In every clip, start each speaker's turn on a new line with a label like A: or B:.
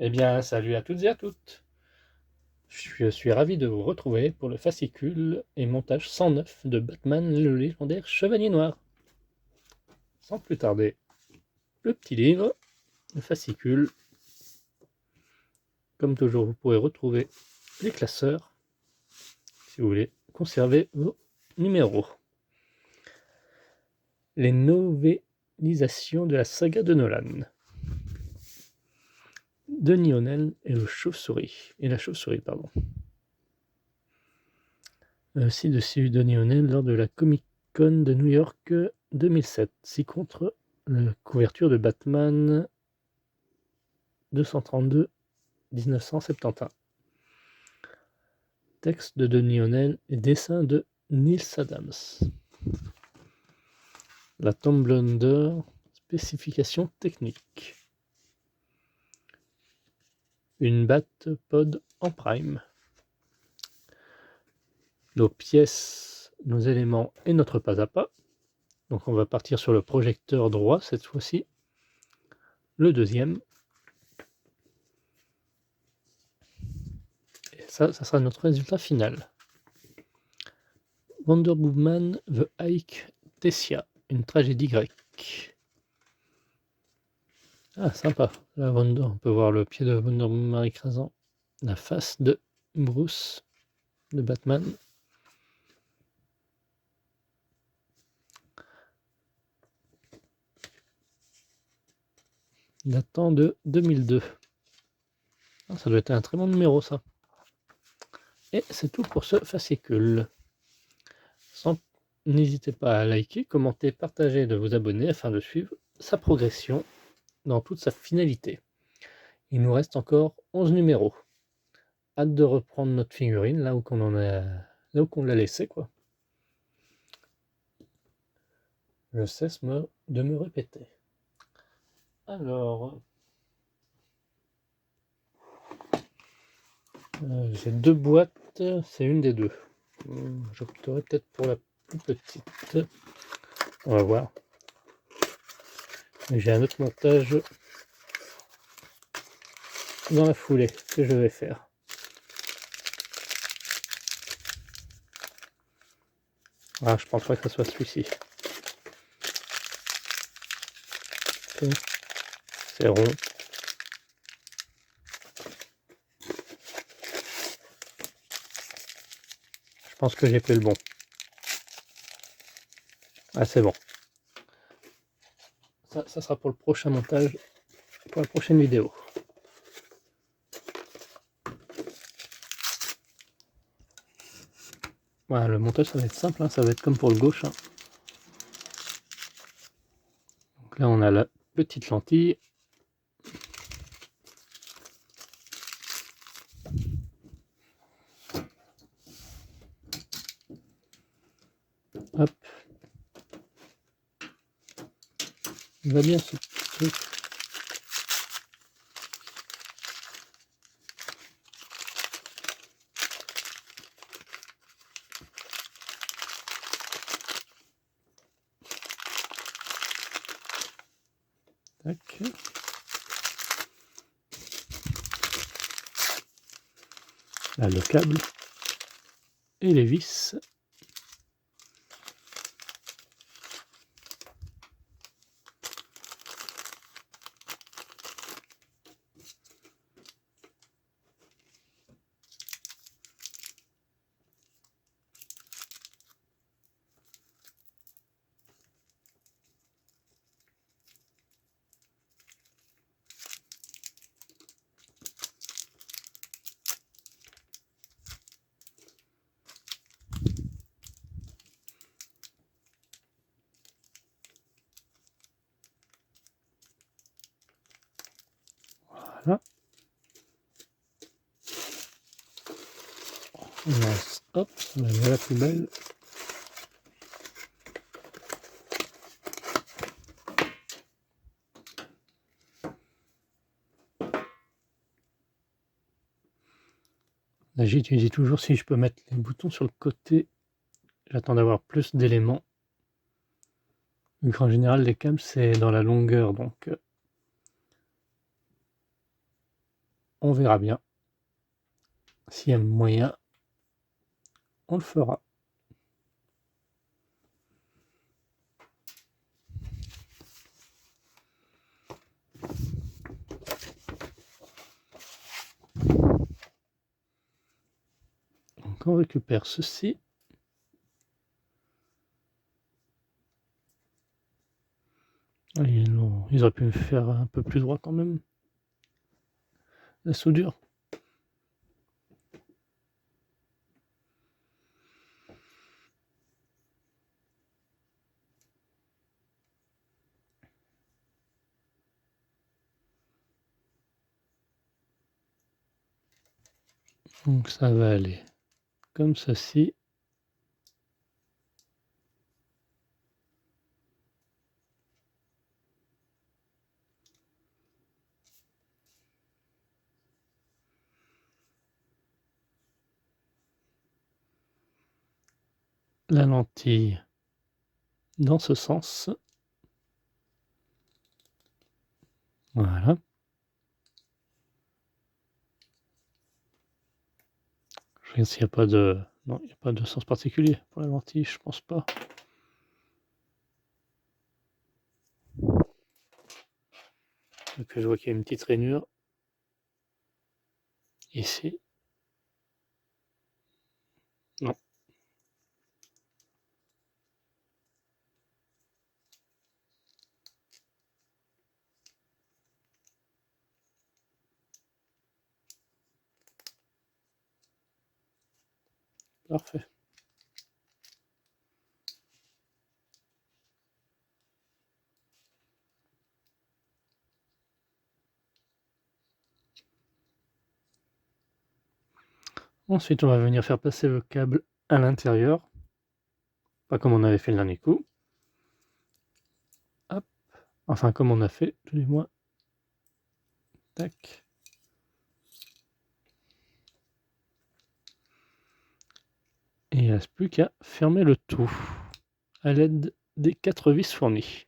A: Eh bien, salut à toutes et à toutes. Je suis ravi de vous retrouver pour le fascicule et montage 109 de Batman le légendaire Chevalier Noir. Sans plus tarder, le petit livre, le fascicule. Comme toujours, vous pourrez retrouver les classeurs si vous voulez conserver vos numéros. Les novélisations de la saga de Nolan. Denis O'Neill et la chauve-souris, pardon. Ci-dessus Denis O'Neill lors de la Comic-Con de New York 2007, ci-contre la couverture de Batman 232 1971. Texte de Denis O'Neill et dessin de Neil Adams. La Tom Blunder, spécification technique. Une Bat-Pod en prime. Nos pièces, nos éléments et notre pas à pas. Donc on va partir sur le projecteur droit cette fois-ci. Le deuxième. Et ça sera notre résultat final. Wonder Woman The Ike Tessia, une tragédie grecque. Ah, sympa. Là, on peut voir le pied de Wonder Woman écrasant la face de Bruce de Batman. Datant de 2002. Ah, ça doit être un très bon numéro, ça. Et c'est tout pour ce fascicule. N'hésitez pas à liker, commenter, partager, de vous abonner afin de suivre sa progression dans toute sa finalité. Il nous reste encore 11 numéros. Hâte de reprendre notre figurine là où qu'on l'a laissé, quoi. Je cesse de me répéter. Alors, j'ai deux boîtes, c'est une des deux. J'opterai peut-être pour la plus petite. On va voir. J'ai un autre montage dans la foulée que je vais faire. Ah, je pense pas que ça soit celui-ci. C'est rond. Je pense que j'ai fait le bon. Ah, c'est bon. Ça sera pour le prochain montage, pour la prochaine vidéo. Voilà, le montage ça va être simple, hein, ça va être comme pour le gauche. Hein. Donc là on a la petite lentille. Hop. Il va bien ce truc. Tac. Là le câble et les vis. Voilà. Hop, on la met à la poubelle. Là j'utilise toujours si je peux mettre les boutons sur le côté. J'attends d'avoir plus d'éléments. Vu qu'en général les câbles c'est dans la longueur donc on verra bien. S'il y a moyen, on le fera. Donc on récupère ceci. Ils auraient pu me faire un peu plus droit quand même. La soudure. Donc ça va aller comme ceci. La lentille dans ce sens. Voilà. Je regarde s'il n'y a pas de... Non, il n'y a pas de sens particulier pour la lentille, je pense pas. Donc je vois qu'il y a une petite rainure ici. Non. Parfait. Ensuite, on va venir faire passer le câble à l'intérieur. Pas comme on avait fait le dernier coup. Hop. Enfin, comme on a fait, tout du moins. Tac. Et il ne reste plus qu'à fermer le tout à l'aide des 4 vis fournies.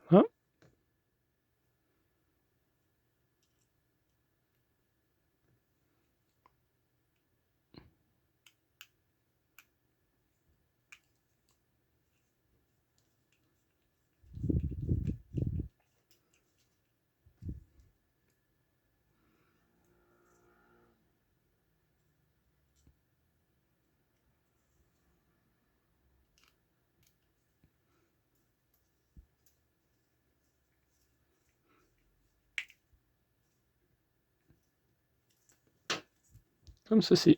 A: Voilà. Comme ceci.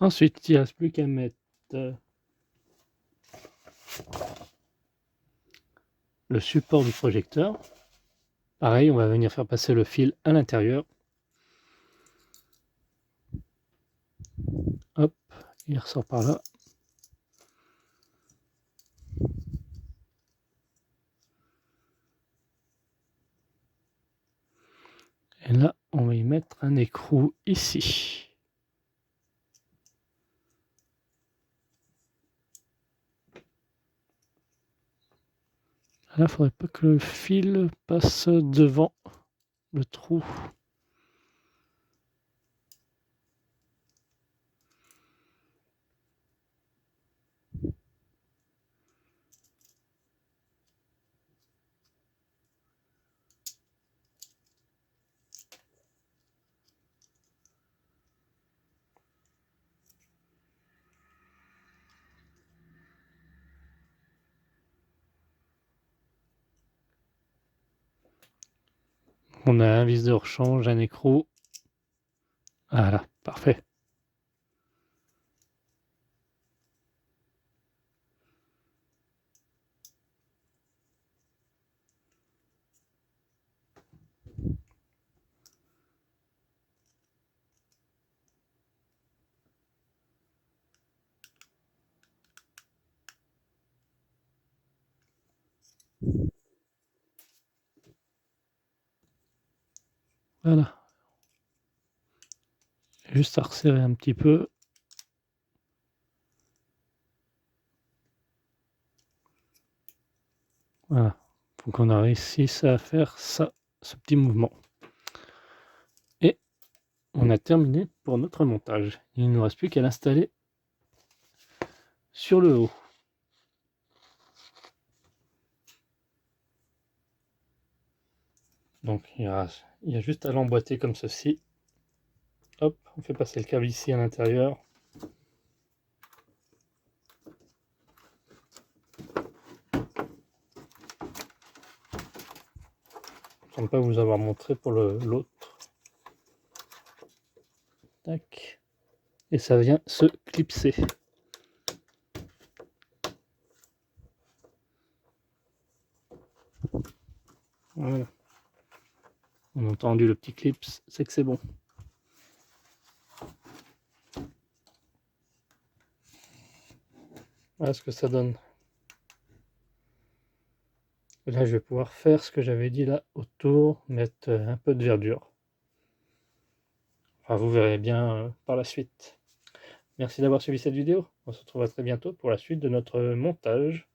A: Ensuite, il ne reste plus qu'à mettre le support du projecteur. Pareil, on va venir faire passer le fil à l'intérieur. Hop, il ressort par là. Et là, on va y mettre un écrou ici. Là, il ne faudrait pas que le fil passe devant le trou. On a un vis de rechange, un écrou. Voilà, parfait. Voilà. Juste à resserrer un petit peu. Voilà. Faut qu'on a réussi à faire ça, ce petit mouvement. Et on a terminé pour notre montage. Il ne nous reste plus qu'à l'installer sur le haut. Donc il y a juste à l'emboîter comme ceci. Hop, on fait passer le câble ici à l'intérieur. Je ne semble pas vous avoir montré pour l'autre. Tac. Et ça vient se clipser. Voilà. On a entendu le petit clips, c'est que c'est bon. Voilà ce que ça donne. Et là, je vais pouvoir faire ce que j'avais dit là autour, mettre un peu de verdure. Enfin, vous verrez bien par la suite. Merci d'avoir suivi cette vidéo. On se retrouve à très bientôt pour la suite de notre montage.